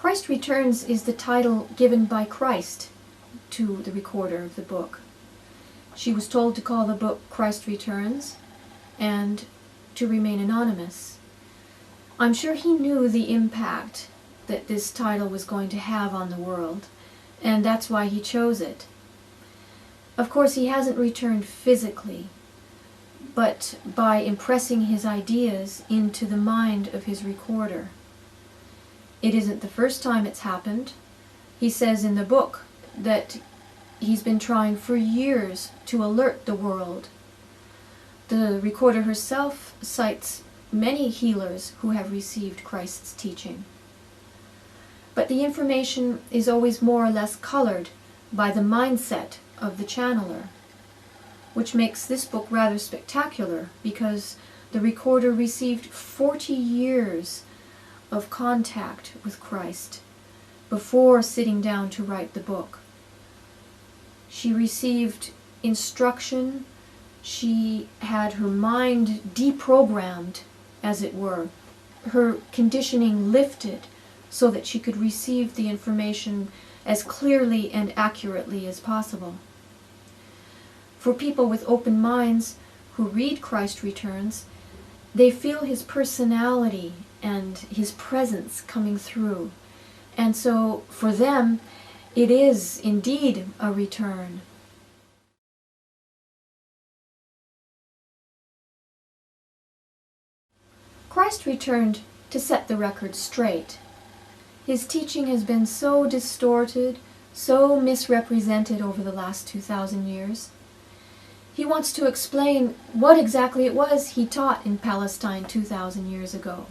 Christ Returns is the title given by Christ to the recorder of the book. She was told to call the book Christ Returns and to remain anonymous. I'm sure he knew the impact that this title was going to have on the world, and that's why he chose it. Of course, he hasn't returned physically, but by impressing his ideas into the mind of his recorder. It isn't the first time it's happened. He says in the book that he's been trying for years to alert the world. The recorder herself cites many healers who have received Christ's teaching. But the information is always more or less colored by the mindset of the channeler, which makes this book rather spectacular because the recorder received 40 years of contact with Christ before sitting down to write the book. She received instruction. She had her mind deprogrammed, as it were, her conditioning lifted so that she could receive the information as clearly and accurately as possible. For people with open minds who read Christ Returns, they feel his personality and his presence coming through. And so for them, it is indeed a return. Christ returned to set the record straight. His teaching has been so distorted, so misrepresented over the last 2,000 years. He wants to explain what exactly it was he taught in Palestine 2,000 years ago.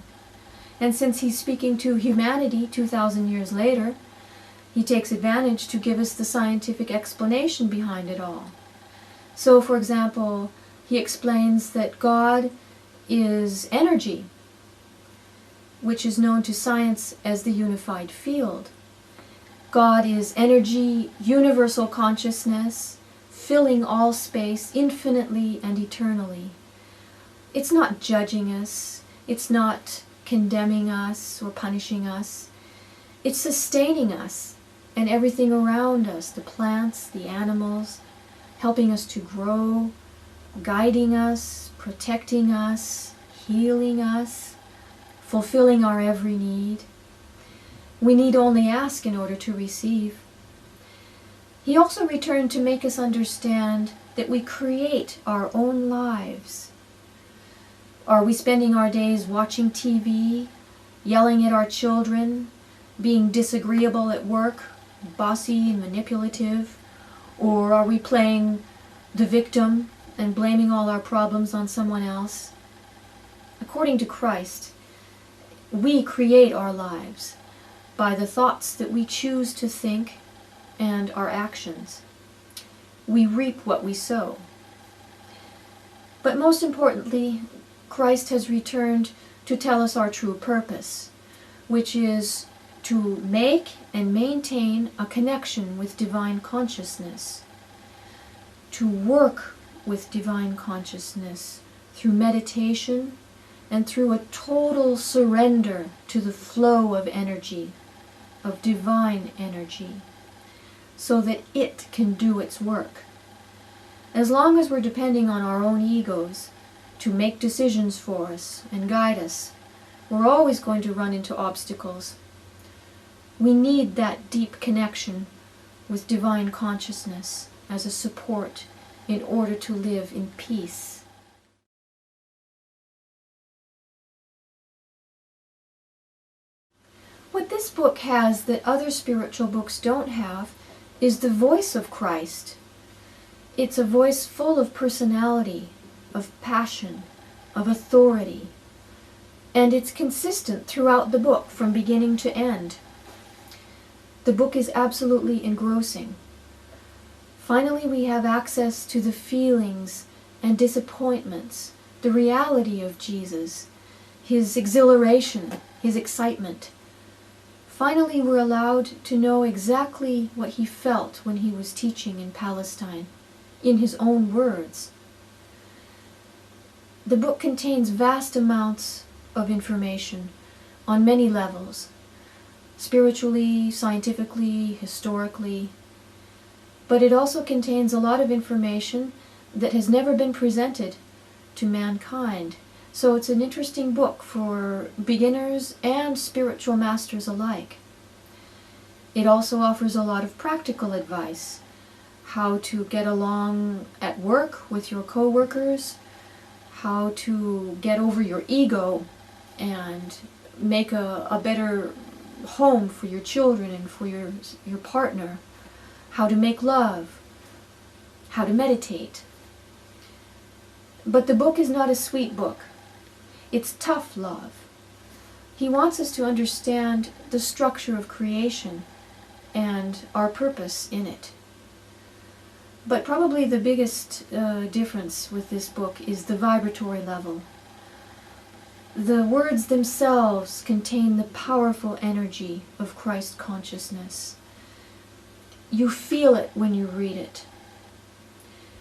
And since he's speaking to humanity 2,000 years later, he takes advantage to give us the scientific explanation behind it all. So, for example, he explains that God is energy, which is known to science as the unified field. God is energy, universal consciousness, filling all space infinitely and eternally. It's not judging us. It's not condemning us or punishing us. It's sustaining us and everything around us, the plants, the animals, helping us to grow, guiding us, protecting us, healing us, fulfilling our every need. We need only ask in order to receive. He also returned to make us understand that we create our own lives. Are we spending our days watching TV, yelling at our children, being disagreeable at work, bossy and manipulative? Or are we playing the victim and blaming all our problems on someone else? According to Christ, we create our lives by the thoughts that we choose to think and our actions. We reap what we sow. But most importantly, Christ has returned to tell us our true purpose, which is to make and maintain a connection with divine consciousness, to work with divine consciousness through meditation and through a total surrender to the flow of energy, of divine energy, so that it can do its work. As long as we're depending on our own egos to make decisions for us and guide us, we're always going to run into obstacles. We need that deep connection with divine consciousness as a support in order to live in peace. What this book has that other spiritual books don't have is the voice of Christ. It's a voice full of personality, of passion, of authority, and it's consistent throughout the book from beginning to end. The book is absolutely engrossing. Finally, we have access to the feelings and disappointments, the reality of Jesus, his exhilaration, his excitement. Finally, we're allowed to know exactly what he felt when he was teaching in Palestine, in his own words. The book contains vast amounts of information on many levels. spiritually, scientifically, historically. But it also contains a lot of information that has never been presented to mankind. So it's an interesting book for beginners and spiritual masters alike. It also offers a lot of practical advice. How to get along at work with your co-workers, how to get over your ego and make a better home for your children and for your partner, how to make love, how to meditate. But the book is not a sweet book. It's tough love. He wants us to understand the structure of creation and our purpose in it. But probably the biggest difference with this book is the vibratory level. The words themselves contain the powerful energy of Christ consciousness. You feel it when you read it.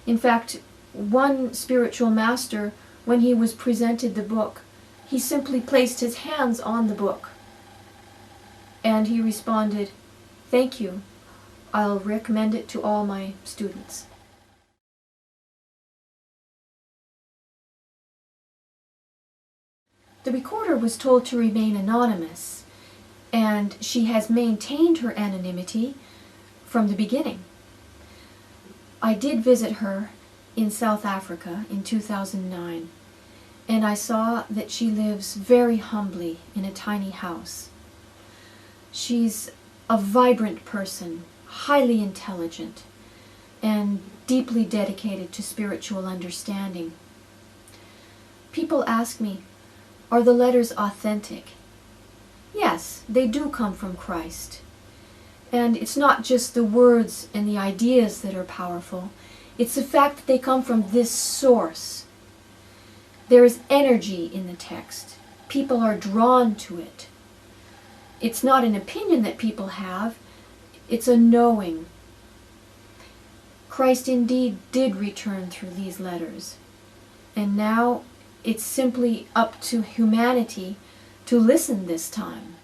In fact, one spiritual master, when he was presented the book, he simply placed his hands on the book. And he responded, "Thank you. I'll recommend it to all my students." The recorder was told to remain anonymous, and she has maintained her anonymity from the beginning. I did visit her in South Africa in 2009, and I saw that she lives very humbly in a tiny house. She's a vibrant person, highly intelligent, and deeply dedicated to spiritual understanding. People ask me, are the letters authentic? Yes, they do come from Christ. And it's not just the words and the ideas that are powerful. It's the fact that they come from this source. There is energy in the text. People are drawn to it. It's not an opinion that people have. It's a knowing. Christ indeed did return through these letters. And now it's simply up to humanity to listen this time.